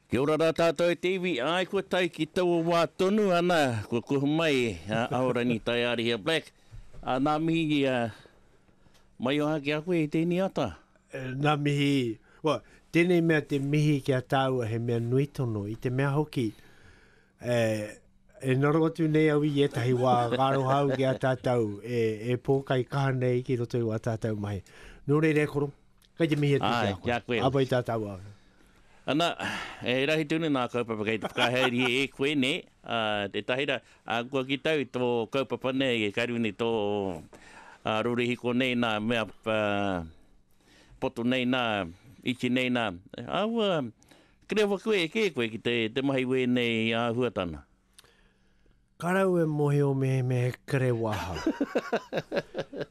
Kia ora rā tātou TV, ai kua tai ki tau wā tonu ana, kua kuhu mai, aorani tai Arihia Black. Nā mihi, mai o hake a koe i tēni ata? Nā mihi, tēnei mea te mihi kia tāua he mea nui tono, i te mea hoki, e noro atu nei au i etahi wā garo hau ki a tātou, e pōkai kaha nei ki roto i wā tātou mai. Nō reire koro, kai te mihi atu kia koe, apai tātou au. Ana, e rahi tūne nā kaupapa kei te whakaheiri e koe ne, te tahira, kua ki tau tō kaupapa nei, e karuni tō rurihiko nei nā mea poto nei nā, ichi nei nā. Aua, krea wakue e ke koe ki te mahi we nei huatana. Karau e mohi o me kare waha.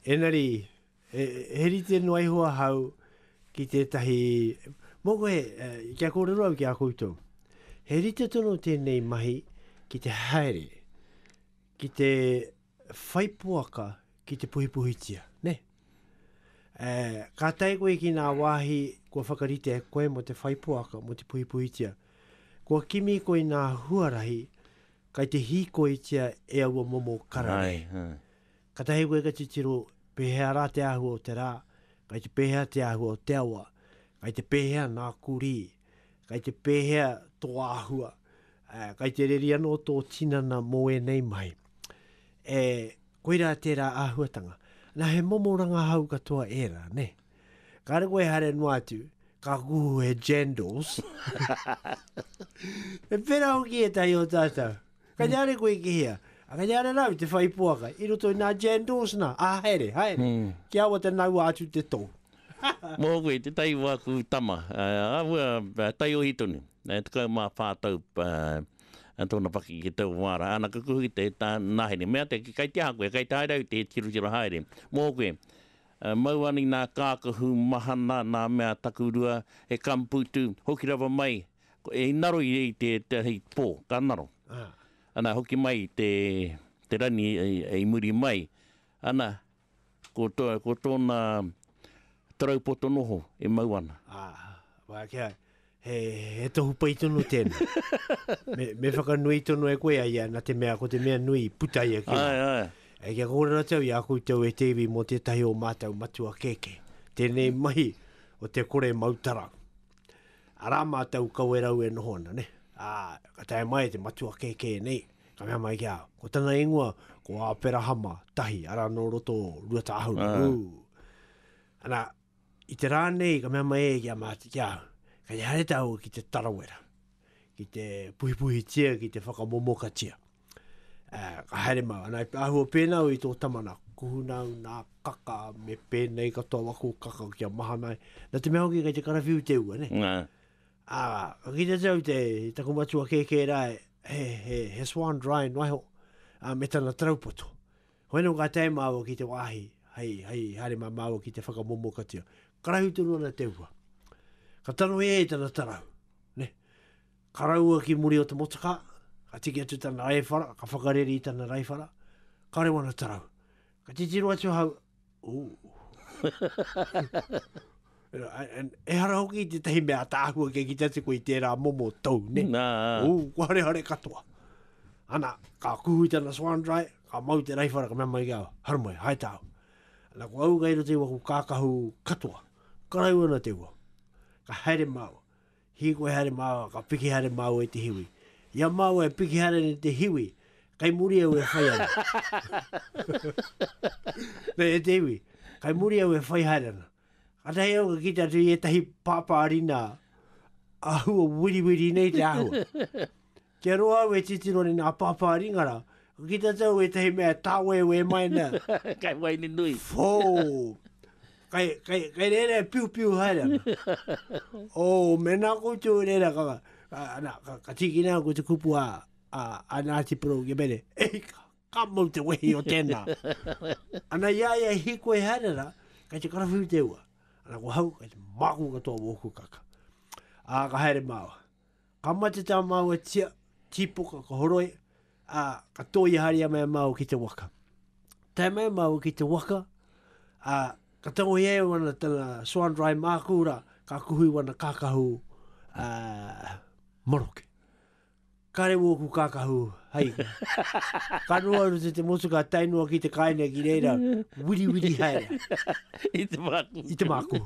Enari, heri te noai hoa hau ki te tahi... Moko he, kia kōrero au ki a koutou. He rite tono tēnei mahi ki te haere, ki te whaipuaka, ki te puhipuhitia, ne? Ka tai koe ki nā wāhi kua whakarite e koe mo te whaipuaka, mo te puhipuhitia. Kua kimi koe nā huarahi, kai te hiko i tia e aua momo karare. Ka tai koe ka titiro pehea rā te ahu o te rā, kai te pehea te ahu o te awa, kai te pēhea nā kuri, kai te pēhea tō āhua, kai te reri anō tō tinana mō e nei mai. Koira tērā āhuatanga. Nā he momoranga hau katoa era, ne? Kāre koe hare noa atu, ka kuhu he jandals. E pera hoki e tai o tātou. Ka jare koe ki hea. A ka jare rau te whaipuaka. I roto i nā jandals nā. Haere. Ki awa te nau atu te tō. Mō koe, te tai wāku tama, tai o hitoni, te kau mā whātau tōna paki ki tau wāra, ana ka kuhi te nāhere, mea te kai te hakoe, kai te haerau te tiru haere. Mō koe, mauani nā kākahu mahana nā mea takurua, he kamputu, hoki rawa mai, e naro i te hei pō, ka naro. Ana hoki mai te rani e muri mai, ana ko tōna tarau poto noho e mau ana. Wā kia, he tohu pai tono tēnā. Me whakanui tono e koe aia, nā te mea, ko te mea nui putai a kia. E kia kōrera tau i a koutou e TV mo te tahi o mātau matua keke. Tēnei mahi o te kore mautarau. Arā mātau kauerau e nohona, ne? Ka tae mai te matua keke nei. Ka mea mai kia, ko tana ingoa, ko a pera hama, tahi, ara no roto ruata ahuru. Ana, i te rā nei, ka mea mai e kia māti kia, ka te hare tau ki te tarawera, ki te puhipuhi tia, ki te whakamomoka tia. Ka haere mau, ana ahua pēnau i tō tamana, kuhunau nā kaka me pēnei katoa wako kaka kia mahanai. Nā te mea hoki kai te karawhiu te ua, ne? Ki te tau te takumatua keke rai, he swan dry noai ho, me tana traupoto. Hoeno ka te māua ki te wāhi, hei hare māua ki te whakamomoka tia. Karahu tunu ana te ua. Ka tano e tana tarau. Ne? Karaua ki muri o te motaka. Ka tiki atu tana raifara. Ka whakareri i tana raifara. Kare wana tarau. Ka titiro atu hau. E hara hoki te tahi mea tāhua ke ki tati koe tērā momo tau. Ne? Ko hare katoa. Ana, ka kuhui tana swan dry. Ka mau te raifara ka mea mai kau. Haramai, hai tāu. Ana ko au gairo te waku kākahu katoa. Karau ana te ua. Ka haere mau. Hi koe haere mau, ka piki haere mau e te hiwi. Ia mau e piki haere ni te hiwi. Kai muri au e whai ana. Ne e te hiwi. Kai muri au e whai haere ana. Ka tahi au ka kita tu i e tahi pāpārina ahua wiri nei te ahua. Kia roa au e titiro ni nā pāpāringara. Ka kita tau e tahi mea tāwe e mai nā. Kai wai ni nui. Fō. Kai rere piu haere. Mena koutou rere kaka. Ka tiki nā ko te kupu a Ngāti Pro ki mene. Ka mau te wehi o tēnā. Ana ia hiko e haere ra, kai te karawhiu te ua. Ana ko hau, kai te maku katoa woku kaka. Ka haere maua. Ka mate tā maua tia, tipuka, ka horoi. Ka toi haria mea mau ki te waka. Tai mea mau ki te waka. Ka tango ie wana tana swan dry mākura, ka kuhui wana kākahu Moroke. Kare woku kakahu, hai. Kanua uru te mosuka tainua ki te kaine ki reira, wiri haera. I te maku. I te maku.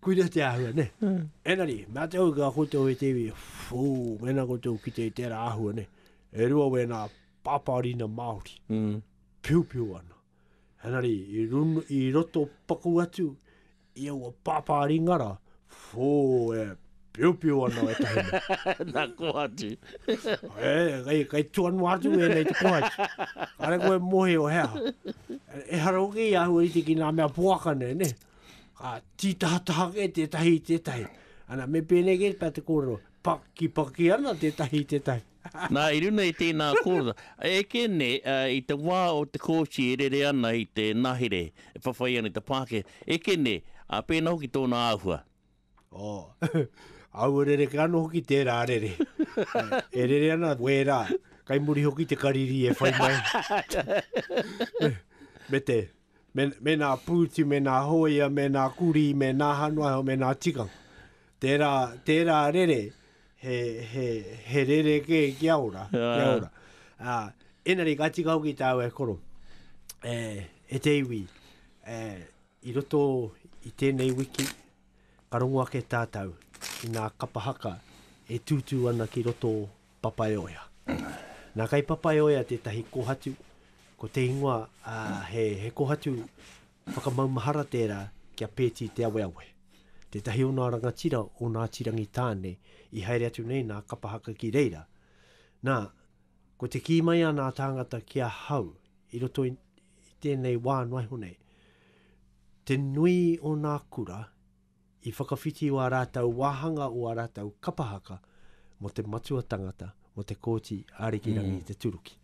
Kuira te ahua, ne? Enari, mea te au ka koutou e tewi, mena koutou ki te tera ahua, ne? E rua wena paparina Māori. Piu ana. Enari, i roto paku atu, i aua papari ngara, piu ana e tahina. Nā ko atu. Kai tuanu atu e nei te koe atu. Kare koe mohe o hea. E harauki i ahua i te ki nā mea puakane, ne? Ka titahataha ke te tahi. Ana me pēne ke pa te kōrero. Paki ana te tahi. Nā, i runa i tēnā kōrero. E kene, i te wā o te kōsi e rere ana i te nahere, e whawhai ana i te pāke. E kene, pēnā hoki tōna āhua. Au rere ka anō hoki tērā rere. E rere ana wērā. Kai muri hoki te kariri e whai mai. Me nā pūti, me nā hoia, me nā kuri, me nā hanua, me nā tikang. Tērā rere, he rere ki aura. Enari ka tika hoki tāu e koro. E te iwi, i roto i tēnei wiki, karongoa ke tātau. I nā kapahaka e tūtū ana ki roto papaioia. Nā kai papaioia te tahi kohatu, ko te ingoa he kohatu whakamaumahara tērā kia pēti te aweawe. Te tahi o nā rangatira o nā tirangi tāne i haere atu nei nā kapahaka ki reira. Nā, ko te ki mai nā tāngata kia hau i roto i tēnei wā noai honei. Te nui o nā kura i whakawhiti o a rātau wāhanga o a rātau kapahaka mo te matua tangata mo te kōti ārekirangi te turuki.